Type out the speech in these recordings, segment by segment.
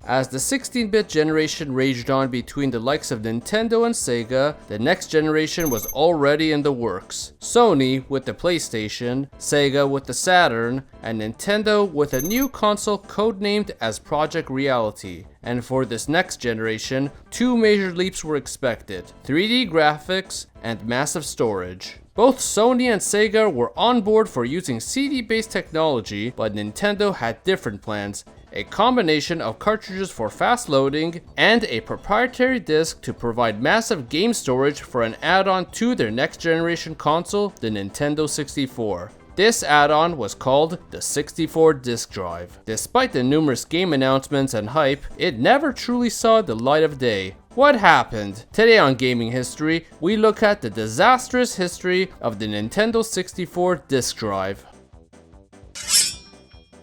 As the 16-bit generation raged on between the likes of Nintendo and Sega, the next generation was already in the works. Sony with the PlayStation, Sega with the Saturn, and Nintendo with a new console codenamed as Project Reality. And for this next generation, two major leaps were expected: 3D graphics and massive storage. Both Sony and Sega were on board for using CD-based technology, but Nintendo had different plans: a combination of cartridges for fast loading and a proprietary disc to provide massive game storage for an add-on to their next generation console, the Nintendo 64. This add-on was called the 64 disk drive. Despite the numerous game announcements and hype, it never truly saw the light of day. What happened? Today on Gaming History, we look at the disastrous history of the Nintendo 64 disk drive.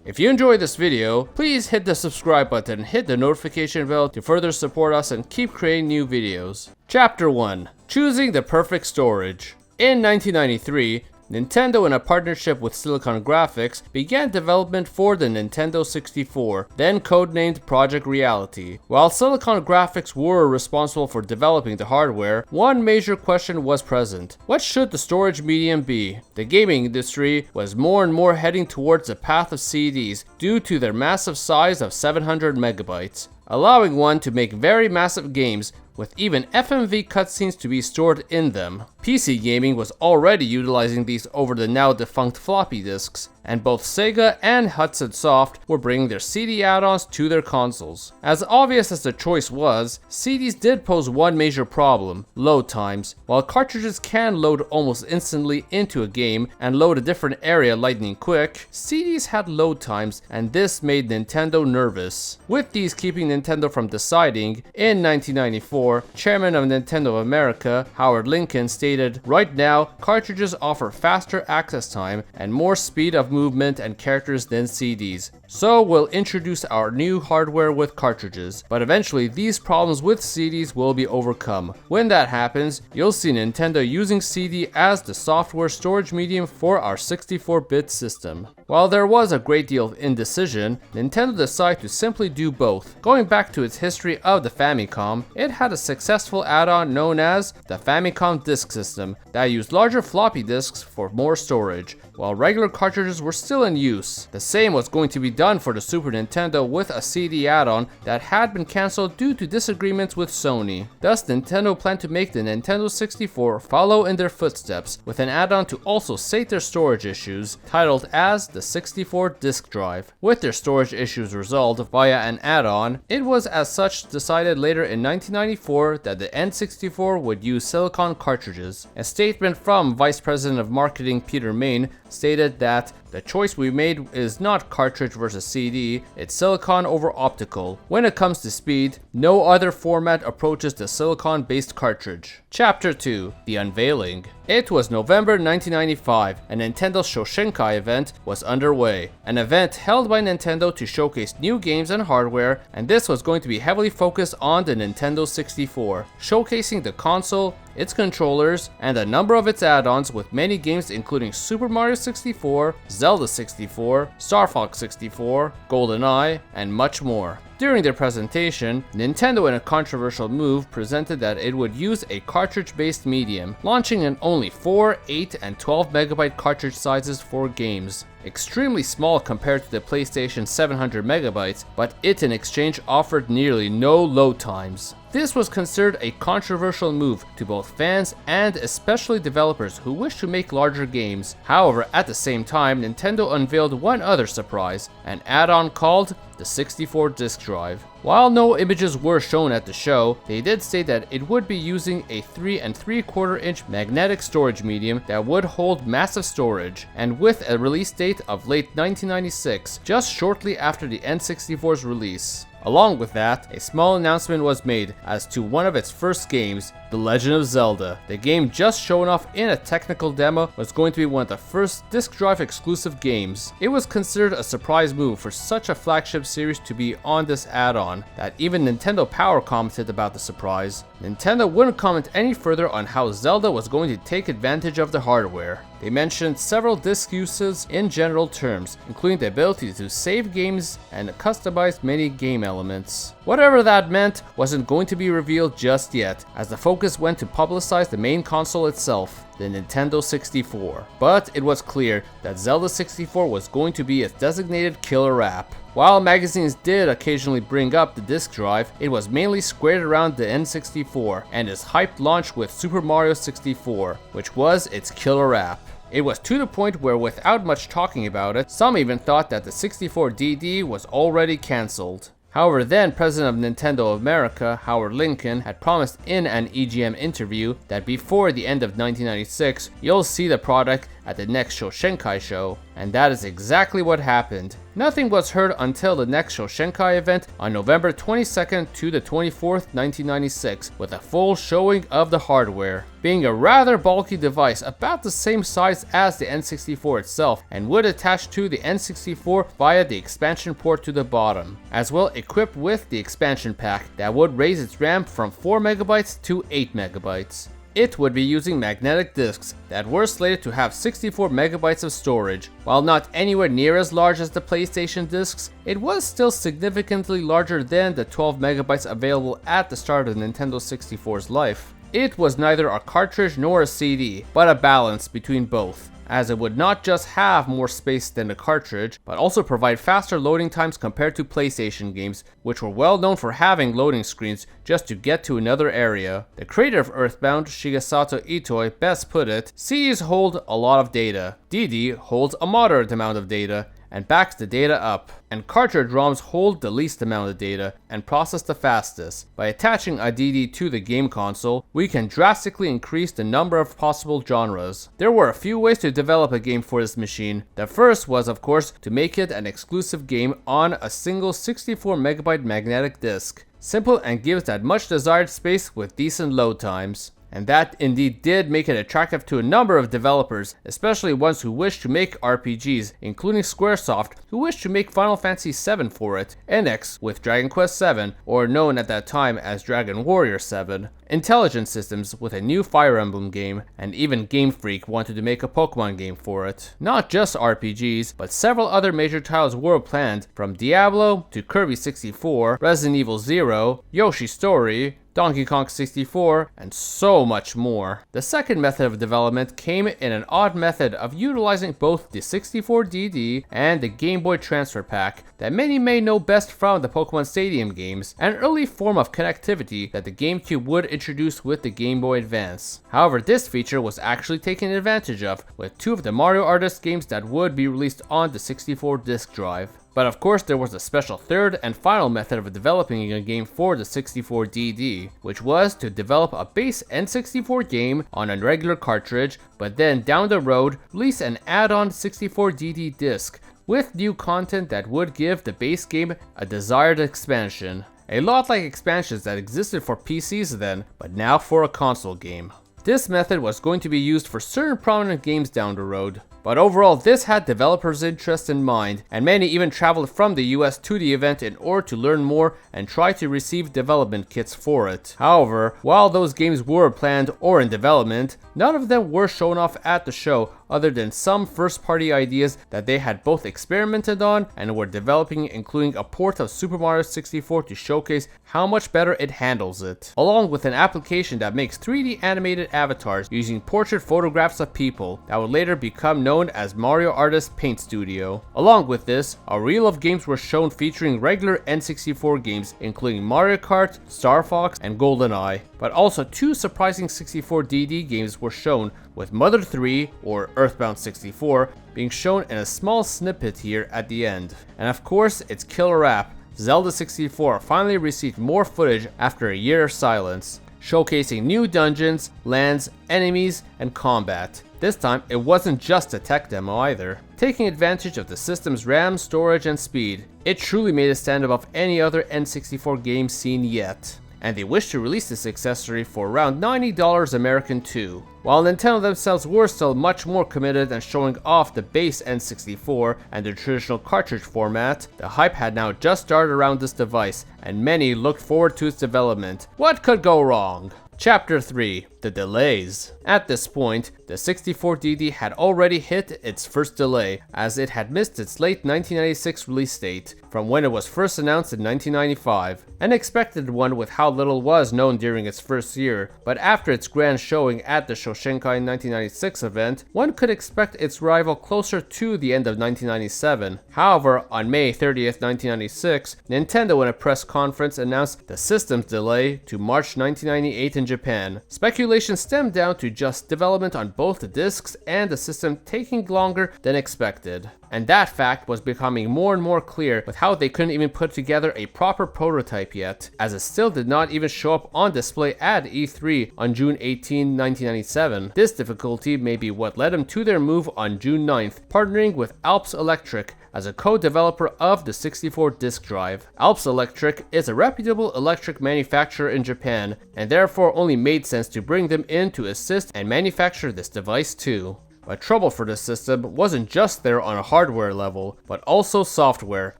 If you enjoyed this video, please hit the subscribe button and hit the notification bell to further support us and keep creating new videos. Chapter 1. Choosing the perfect storage. In 1993, Nintendo, in a partnership with Silicon Graphics, began development for the Nintendo 64, then codenamed Project Reality. While Silicon Graphics were responsible for developing the hardware, one major question was present: what should the storage medium be? The gaming industry was more and more heading towards the path of CDs due to their massive size of 700 megabytes, allowing one to make very massive games with even FMV cutscenes to be stored in them. PC gaming was already utilizing these over the now defunct floppy disks, and both Sega and Hudson Soft were bringing their CD add-ons to their consoles. As obvious as the choice was, CDs did pose one major problem: load times. While cartridges can load almost instantly into a game and load a different area lightning quick, CDs had load times, and this made Nintendo nervous. With these keeping Nintendo from deciding, in 1994, Chairman of Nintendo of America, Howard Lincoln, stated, "Right now, cartridges offer faster access time and more speed of movement and characters than CDs. So we'll introduce our new hardware with cartridges, but eventually these problems with CDs will be overcome. When that happens, you'll see Nintendo using CD as the software storage medium for our 64-bit system." While there was a great deal of indecision, Nintendo decided to simply do both. Going back to its history of the Famicom, it had a successful add-on known as the Famicom Disk System that used larger floppy disks for more storage, while regular cartridges were still in use. The same was going to be done for the Super Nintendo with a CD add-on that had been cancelled due to disagreements with Sony. Thus, Nintendo planned to make the Nintendo 64 follow in their footsteps with an add-on to also sate their storage issues, titled as the 64 disk drive. With their storage issues resolved via an add-on, it was as such decided later in 1994 that the N64 would use silicon cartridges. A statement from Vice President of Marketing Peter Main stated that the choice we made is not cartridge versus CD, it's silicon over optical. When it comes to speed, no other format approaches the silicon-based cartridge. Chapter 2. The Unveiling. It was November 1995, and Nintendo's Shoshinkai event was underway. An event held by Nintendo to showcase new games and hardware, and this was going to be heavily focused on the Nintendo 64, showcasing the console, its controllers, and a number of its add-ons, with many games including Super Mario 64, Zelda 64, Star Fox 64, GoldenEye, and much more. During their presentation, Nintendo, in a controversial move, presented that it would use a cartridge-based medium, launching in only 4, 8, and 12 megabyte cartridge sizes for games. Extremely small compared to the PlayStation's 700 megabytes, but it in exchange offered nearly no load times. This was considered a controversial move to both fans and especially developers who wish to make larger games. However, at the same time, Nintendo unveiled one other surprise, an add-on called the 64 disk drive. While no images were shown at the show, they did state that it would be using a 3 3/4 inch magnetic storage medium that would hold massive storage, and with a release date of late 1996, just shortly after the N64's release. Along with that, a small announcement was made as to one of its first games, The Legend of Zelda. The game just shown off in a technical demo was going to be one of the first disk drive exclusive games. It was considered a surprise move for such a flagship series to be on this add-on, that even Nintendo Power commented about the surprise. Nintendo wouldn't comment any further on how Zelda was going to take advantage of the hardware. They mentioned several disc uses in general terms, including the ability to save games and customize many game elements. Whatever that meant wasn't going to be revealed just yet, as the focus went to publicize the main console itself, the Nintendo 64. But it was clear that Zelda 64 was going to be its designated killer app. While magazines did occasionally bring up the disk drive, it was mainly squared around the N64 and its hyped launch with Super Mario 64, which was its killer app. It was to the point where, without much talking about it, some even thought that the 64DD was already cancelled. However, then President of Nintendo of America, Howard Lincoln, had promised in an EGM interview that before the end of 1996, you'll see the product at the next Shoshinkai show. And that is exactly what happened. Nothing was heard until the next Shoshinkai event on November 22nd to the 24th, 1996, with a full showing of the hardware. Being a rather bulky device, about the same size as the N64 itself, and would attach to the N64 via the expansion port to the bottom, as well equipped with the expansion pack that would raise its RAM from 4 MB to 8 MB. It would be using magnetic discs that were slated to have 64 MB of storage. While not anywhere near as large as the PlayStation discs, it was still significantly larger than the 12 MB available at the start of the Nintendo 64's life. It was neither a cartridge nor a CD, but a balance between both, as it would not just have more space than the cartridge, but also provide faster loading times compared to PlayStation games, which were well known for having loading screens just to get to another area. The creator of Earthbound, Shigesato Itoi, best put it, CDs hold a lot of data, DD holds a moderate amount of data, and backs the data up, and cartridge ROMs hold the least amount of data and process the fastest. By attaching a DD to the game console, we can drastically increase the number of possible genres. There were a few ways to develop a game for this machine. The first was, of course, to make it an exclusive game on a single 64 MB magnetic disc. Simple and gives that much desired space with decent load times. And that indeed did make it attractive to a number of developers, especially ones who wish to make RPGs, including Squaresoft, who wished to make Final Fantasy VII for it, NX with Dragon Quest VII, or known at that time as Dragon Warrior 7, Intelligent Systems with a new Fire Emblem game, and even Game Freak wanted to make a Pokemon game for it. Not just RPGs, but several other major titles were planned, from Diablo to Kirby 64, Resident Evil 0, Yoshi's Story, Donkey Kong 64, and so much more. The second method of development came in an odd method of utilizing both the 64DD and the Game Boy Transfer Pack that many may know best from the Pokemon Stadium games, an early form of connectivity that the GameCube would introduce with the Game Boy Advance. However, this feature was actually taken advantage of with two of the Mario Artist games that would be released on the 64 disk drive. But of course, there was a special third and final method of developing a game for the 64DD, which was to develop a base N64 game on a regular cartridge, but then down the road, release an add-on 64DD disc with new content that would give the base game a desired expansion. A lot like expansions that existed for PCs then, but now for a console game. This method was going to be used for certain prominent games down the road. But overall, this had developers' interest in mind, and many even traveled from the US to the event in order to learn more and try to receive development kits for it. However, while those games were planned or in development, none of them were shown off at the show, other than some first-party ideas that they had both experimented on and were developing, including a port of Super Mario 64 to showcase how much better it handles it, along with an application that makes 3D animated avatars using portrait photographs of people that would later become known as Mario Artist Paint Studio. Along with this, a reel of games were shown featuring regular N64 games, including Mario Kart, Star Fox, and GoldenEye. But also two surprising 64DD games were shown, with Mother 3, or Earthbound 64, being shown in a small snippet here at the end. And of course, its killer app, Zelda 64, finally received more footage after a year of silence, showcasing new dungeons, lands, enemies, and combat. This time, it wasn't just a tech demo either. Taking advantage of the system's RAM, storage, and speed, it truly made it stand above any other N64 game seen yet. and they wished to release this accessory for around $90 American too. While Nintendo themselves were still much more committed and showing off the base N64 and the traditional cartridge format, the hype had now just started around this device, and many looked forward to its development. What could go wrong? Chapter 3. The delays. At this point, the 64DD had already hit its first delay, as it had missed its late 1996 release date from when it was first announced in 1995. An expected one with how little was known during its first year, but after its grand showing at the Shoshinkai 1996 event, one could expect its rival closer to the end of 1997. However, on May 30th, 1996, Nintendo in a press conference announced the system's delay to March 1998 in Japan. Speculation stemmed down to just development on both the discs and the system taking longer than expected. And that fact was becoming more and more clear with how they couldn't even put together a proper prototype yet, as it still did not even show up on display at E3 on June 18, 1997. This difficulty may be what led them to their move on June 9th, partnering with Alps Electric as a co-developer of the 64 disk drive. Alps Electric is a reputable electric manufacturer in Japan, and therefore only made sense to bring them in to assist and manufacture this device too. But trouble for the system wasn't just there on a hardware level, but also software,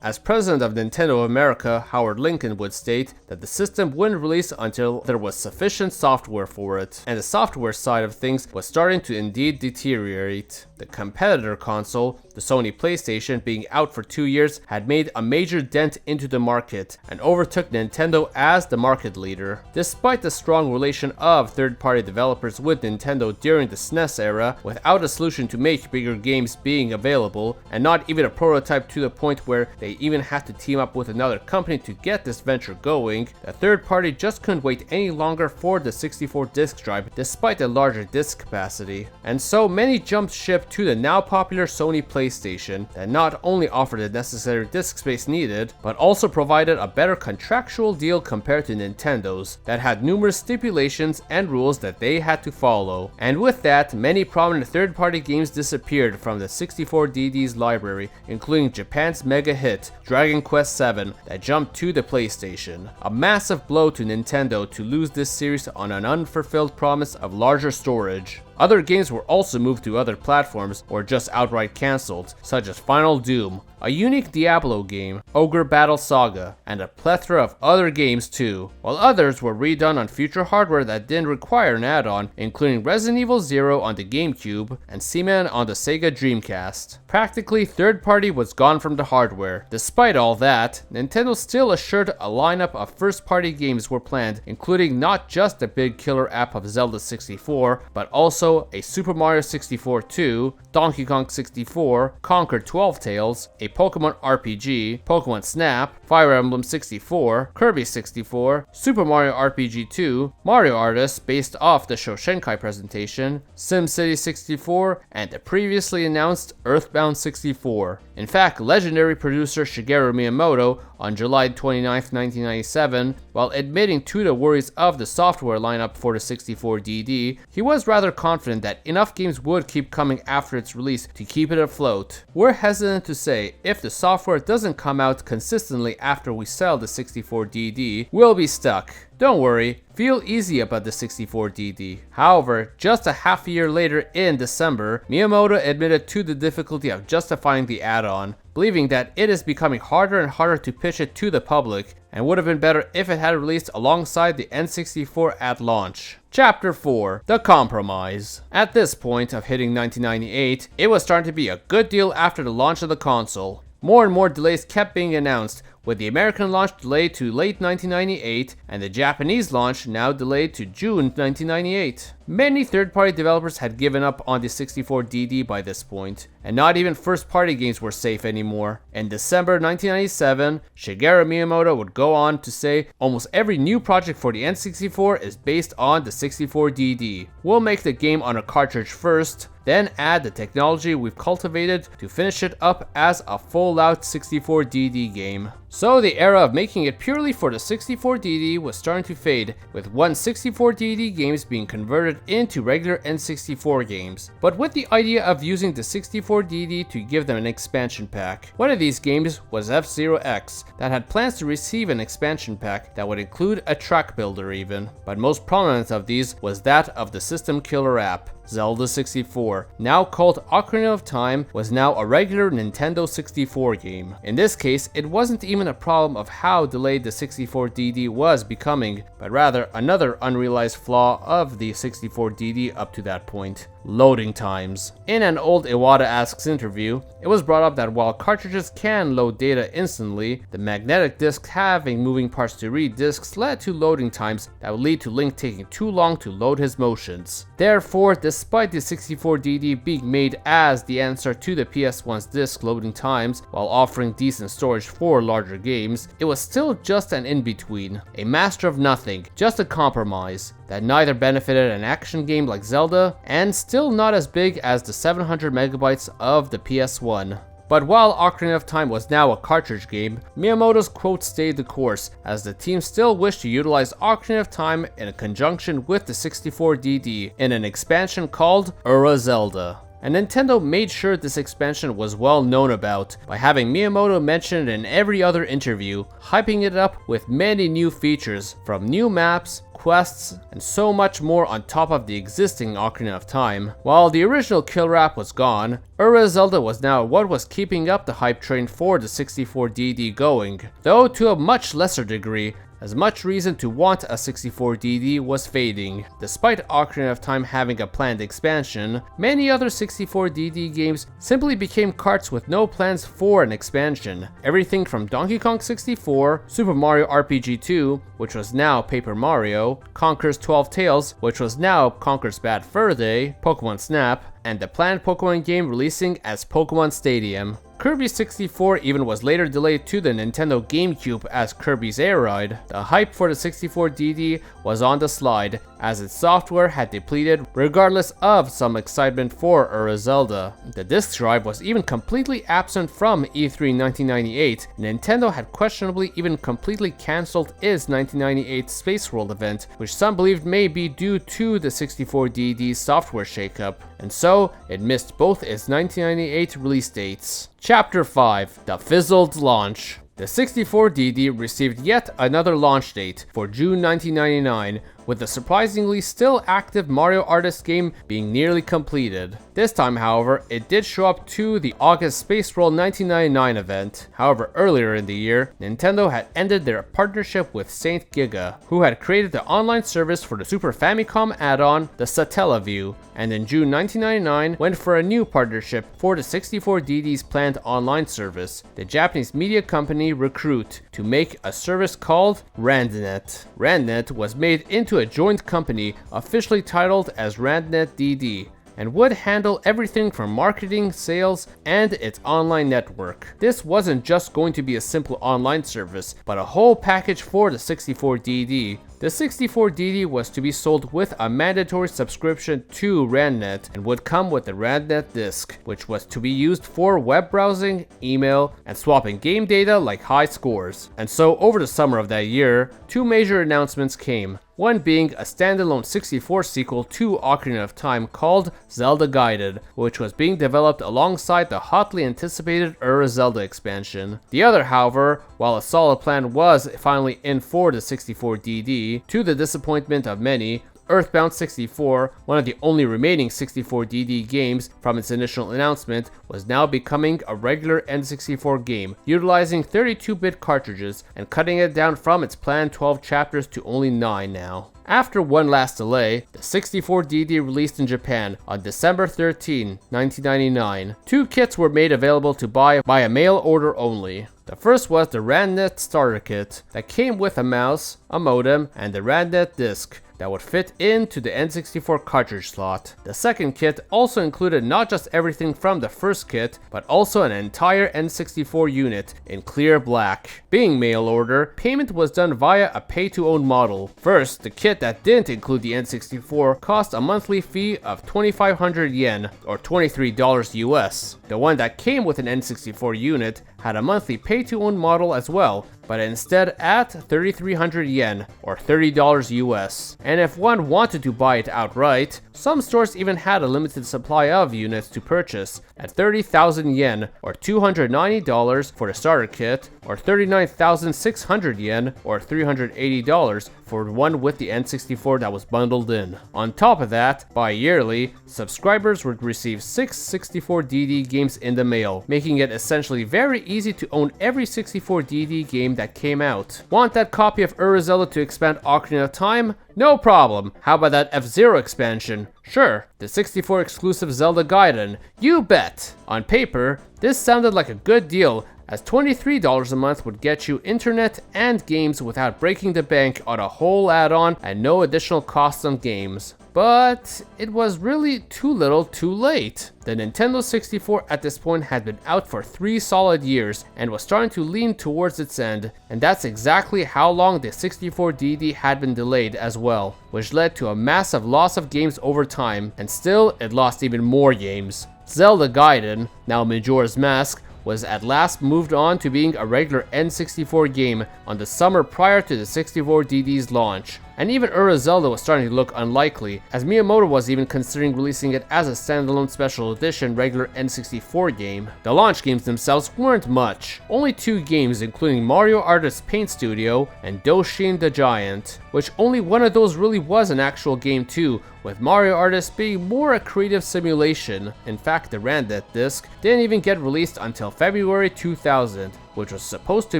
as president of Nintendo America, Howard Lincoln, would state that the system wouldn't release until there was sufficient software for it, and the software side of things was starting to indeed deteriorate. The competitor console, the Sony PlayStation, being out for 2 years, had made a major dent into the market and overtook Nintendo as the market leader. Despite the strong relation of third-party developers with Nintendo during the SNES era, without a solution to make bigger games being available, and not even a prototype to the point where they even had to team up with another company to get this venture going, the third party just couldn't wait any longer for the 64 disk drive despite the larger disk capacity. And so many jumped ship to the now popular Sony PlayStation that not only offered the necessary disk space needed, but also provided a better contractual deal compared to Nintendo's that had numerous stipulations and rules that they had to follow. And with that, many prominent third-party games disappeared from the 64DD's library, including Japan's mega hit, Dragon Quest VII, that jumped to the PlayStation. A massive blow to Nintendo to lose this series on an unfulfilled promise of larger storage. Other games were also moved to other platforms or just outright cancelled, such as Final Doom, a unique Diablo game, Ogre Battle Saga, and a plethora of other games too, while others were redone on future hardware that didn't require an add-on, including Resident Evil 0 on the GameCube and Seaman on the Sega Dreamcast. Practically, third-party was gone from the hardware. Despite all that, Nintendo still assured a lineup of first-party games were planned, including not just the big killer app of Zelda 64, but also a Super Mario 64 2, Donkey Kong 64, Conquer 12 Tales, a Pokemon RPG, Pokemon Snap, Fire Emblem 64, Kirby 64, Super Mario RPG 2, Mario Artist based off the Shoshinkai presentation, SimCity 64, and the previously announced Earthbound 64. In fact, legendary producer Shigeru Miyamoto on July 29, 1997, while admitting to the worries of the software lineup for the 64DD, he was rather confident that enough games would keep coming after its release to keep it afloat. We're hesitant to say if the software doesn't come out consistently after we sell the 64DD, we'll be stuck. Don't worry, feel easy about the 64DD. However, just a half a year later in December, Miyamoto admitted to the difficulty of justifying the add-on, believing that it is becoming harder and harder to pitch it to the public, and would have been better if it had released alongside the N64 at launch. Chapter 4. The Compromise. At this point of hitting 1998, it was starting to be a good deal after the launch of the console. More and more delays kept being announced, with the American launch delayed to late 1998 and the Japanese launch now delayed to June 1998. Many third-party developers had given up on the 64DD by this point, and not even first-party games were safe anymore. In December 1997, Shigeru Miyamoto would go on to say almost every new project for the N64 is based on the 64DD. We'll make the game on a cartridge first, then add the technology we've cultivated to finish it up as a full-out 64DD game. So the era of making it purely for the 64DD was starting to fade, with one 64DD games being converted into regular N64 games, but with the idea of using the 64DD to give them an expansion pack. One of these games was F-Zero X, that had plans to receive an expansion pack that would include a track builder even, but most prominent of these was that of the system killer app. Zelda 64, now called Ocarina of Time, was now a regular Nintendo 64 game. In this case, it wasn't even a problem of how delayed the 64DD was becoming, but rather another unrealized flaw of the 64DD up to that point: loading times. In an old Iwata Asks interview, it was brought up that while cartridges can load data instantly, the magnetic discs having moving parts to read discs led to loading times that would lead to Link taking too long to load his motions. Therefore, despite the 64DD being made as the answer to the PS1's disc loading times while offering decent storage for larger games, it was still just an in-between, a master of nothing, just a compromise that neither benefited an action game like Zelda and still not as big as the 700 megabytes of the PS1. But while Ocarina of Time was now a cartridge game, Miyamoto's quote stayed the course, as the team still wished to utilize Ocarina of Time in conjunction with the 64DD in an expansion called Ura Zelda. And Nintendo made sure this expansion was well known about by having Miyamoto mentioned in every other interview, hyping it up with many new features, from new maps, quests, and so much more on top of the existing Ocarina of Time. While the original killer app was gone, Ura Zelda was now what was keeping up the hype train for the 64DD going, though to a much lesser degree, as much reason to want a 64DD was fading. Despite Ocarina of Time having a planned expansion, many other 64DD games simply became carts with no plans for an expansion. Everything from Donkey Kong 64, Super Mario RPG 2, which was now Paper Mario, Conker's 12 Tales, which was now Conker's Bad Fur Day, Pokemon Snap, and the planned Pokemon game releasing as Pokemon Stadium. Kirby 64 even was later delayed to the Nintendo GameCube as Kirby's Air Ride. The hype for the 64DD was on the slide, as its software had depleted regardless of some excitement for Ura Zelda. The disk drive was even completely absent from E3 1998. Nintendo had questionably even completely cancelled its 1998 Space World event, which some believed may be due to the 64DD's software shakeup, and so it missed both its 1998 release dates. Chapter 5: The Fizzled Launch. The 64DD received yet another launch date for June 1999, with the surprisingly still active Mario Artist game being nearly completed. This time, however, it did show up to the August Space World 1999 event. However, earlier in the year, Nintendo had ended their partnership with Saint Giga, who had created the online service for the Super Famicom add-on, the Satellaview, and in June 1999 went for a new partnership for the 64DD's planned online service, the Japanese media company Recruit, to make a service called RandNet. RandNet was made into a joint company officially titled as RandNet DD, and would handle everything from marketing, sales, and its online network. This wasn't just going to be a simple online service, but a whole package for the 64DD. The 64DD was to be sold with a mandatory subscription to RandNet and would come with the RandNet disc, which was to be used for web browsing, email, and swapping game data like high scores. And so over the summer of that year, two major announcements came. One being a standalone 64 sequel to Ocarina of Time called Zelda Guided, which was being developed alongside the hotly anticipated Ura Zelda expansion. The other, however, while a solid plan was finally in for the 64DD, to the disappointment of many, Earthbound 64, one of the only remaining 64DD games from its initial announcement, was now becoming a regular N64 game, utilizing 32-bit cartridges and cutting it down from its planned 12 chapters to only 9 now. After one last delay, the 64DD released in Japan on December 13, 1999. Two kits were made available to buy by a mail order only. The first was the RandNet Starter Kit that came with a mouse, a modem, and the RandNet disc, that would fit into the N64 cartridge slot. The second kit also included not just everything from the first kit, but also an entire N64 unit in clear black. Being mail order, payment was done via a pay-to-own model. First, the kit that didn't include the N64 cost a monthly fee of 2,500 yen, or $23 US. The one that came with an N64 unit had a monthly pay-to-own model as well, but instead at 3,300 yen, or $30 US. And if one wanted to buy it outright, some stores even had a limited supply of units to purchase at 30,000 yen, or $290 for the starter kit, or 39,600 yen, or $380 for one with the N64 that was bundled in. On top of that, bi-yearly, subscribers would receive 6 64DD games in the mail, making it essentially very easy to own every 64DD game that came out. Want that copy of Zelda to expand Ocarina of Time? No problem. How about that F-Zero expansion? Sure. The 64 exclusive Zelda Gaiden? You bet. On paper, this sounded like a good deal, as $23 a month would get you internet and games without breaking the bank on a whole add-on and no additional costs on games. But it was really too little too late. The Nintendo 64 at this point had been out for 3 solid years and was starting to lean towards its end, and that's exactly how long the 64DD had been delayed as well, which led to a massive loss of games over time, and still it lost even more games. Zelda Gaiden, now Majora's Mask, was at last moved on to being a regular N64 game on the summer prior to the 64DD's launch. And even Zelda was starting to look unlikely, as Miyamoto was even considering releasing it as a standalone special edition regular N64 game. The launch games themselves weren't much, only 2 games including Mario Artist Paint Studio and Doshin the Giant, which only one of those really was an actual game too, with Mario Artist being more a creative simulation. In fact, the Randet disc didn't even get released until February 2000, which was supposed to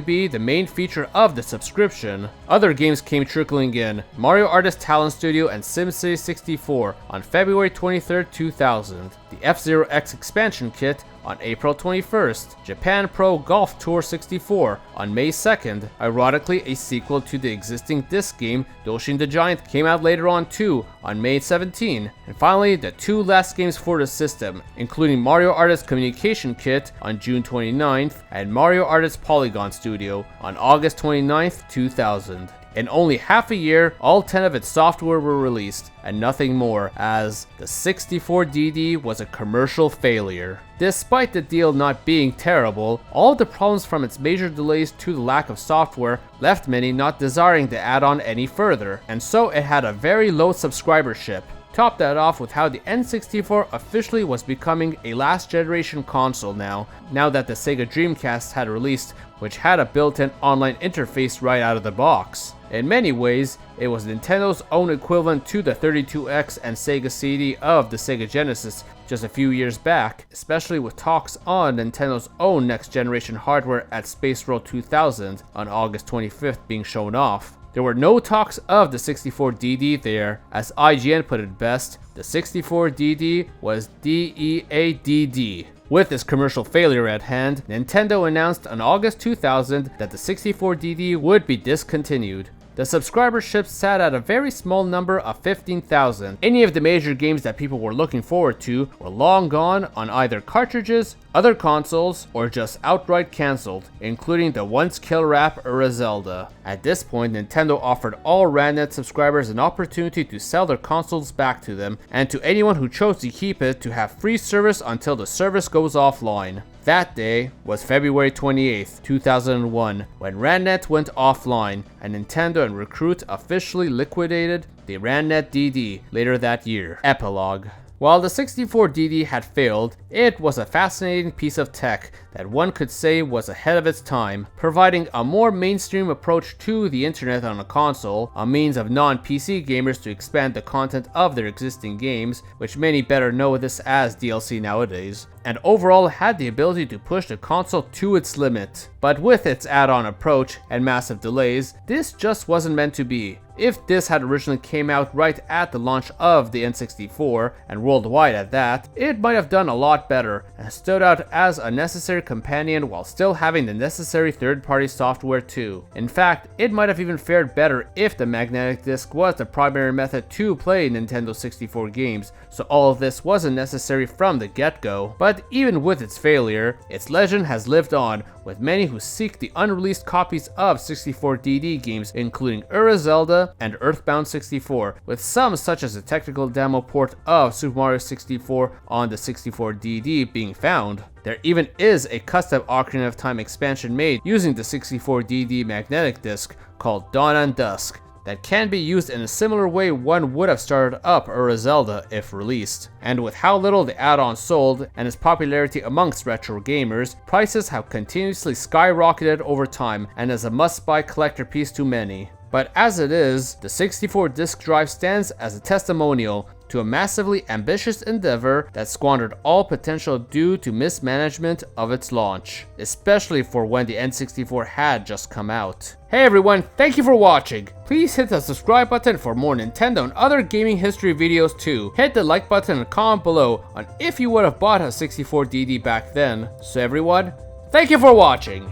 be the main feature of the subscription. Other games came trickling in: Mario Artist Talent Studio and SimCity 64 on February 23, 2000, the F-Zero X expansion kit on April 21st, Japan Pro Golf Tour 64 on May 2nd. Ironically, a sequel to the existing disc game, Doshin the Giant, came out later on too, on May 17. And finally, the 2 last games for the system, including Mario Artist Communication Kit on June 29th and Mario Artist Polygon Studio on August 29th, 2000. In only half a year, all 10 of its software were released, and nothing more, as the 64DD was a commercial failure. Despite the deal not being terrible, all the problems from its major delays to the lack of software left many not desiring the add-on any further, and so it had a very low subscribership. Top that off with how the N64 officially was becoming a last generation console now that the Sega Dreamcast had released, which had a built-in online interface right out of the box. In many ways, it was Nintendo's own equivalent to the 32X and Sega CD of the Sega Genesis just a few years back, especially with talks on Nintendo's own next generation hardware at Space World 2000 on August 25th being shown off. There were no talks of the 64DD there. As IGN put it best, the 64DD was DEADD. With this commercial failure at hand, Nintendo announced on August 2000 that the 64DD would be discontinued. The subscribership sat at a very small number of 15,000. Any of the major games that people were looking forward to were long gone on either cartridges, other consoles, or just outright cancelled, including the once killer app Zelda. At this point, Nintendo offered all Randet subscribers an opportunity to sell their consoles back to them, and to anyone who chose to keep it to have free service until the service goes offline. That day was February 28th, 2001, when Randet went offline, and Nintendo and Recruit officially liquidated the Randet DD later that year. Epilogue. While the 64DD had failed, it was a fascinating piece of tech that one could say was ahead of its time, providing a more mainstream approach to the internet on a console, a means of non-PC gamers to expand the content of their existing games, which many better know this as DLC nowadays, and overall had the ability to push the console to its limit. But with its add-on approach and massive delays, this just wasn't meant to be. If this had originally came out right at the launch of the N64, and worldwide at that, it might have done a lot better and stood out as a necessary companion while still having the necessary third-party software too. In fact, it might have even fared better if the magnetic disc was the primary method to play Nintendo 64 games, so all of this wasn't necessary from the get-go. But even with its failure, its legend has lived on, with many who seek the unreleased copies of 64DD games including Zelda and Earthbound 64, with some such as a technical demo port of Super Mario 64 on the 64DD being found. There even is a custom Ocarina of Time expansion made using the 64DD magnetic disc called Dawn and Dusk, that can be used in a similar way one would have started up Zelda if released. And with how little the add-on sold and its popularity amongst retro gamers, prices have continuously skyrocketed over time and is a must-buy collector piece to many. But as it is, the 64 disk drive stands as a testimonial to a massively ambitious endeavor that squandered all potential due to mismanagement of its launch, especially for when the N64 had just come out. Hey everyone, thank you for watching. Please hit the subscribe button for more Nintendo and other gaming history videos too. Hit the like button and comment below on if you would have bought a 64DD back then. So everyone, thank you for watching.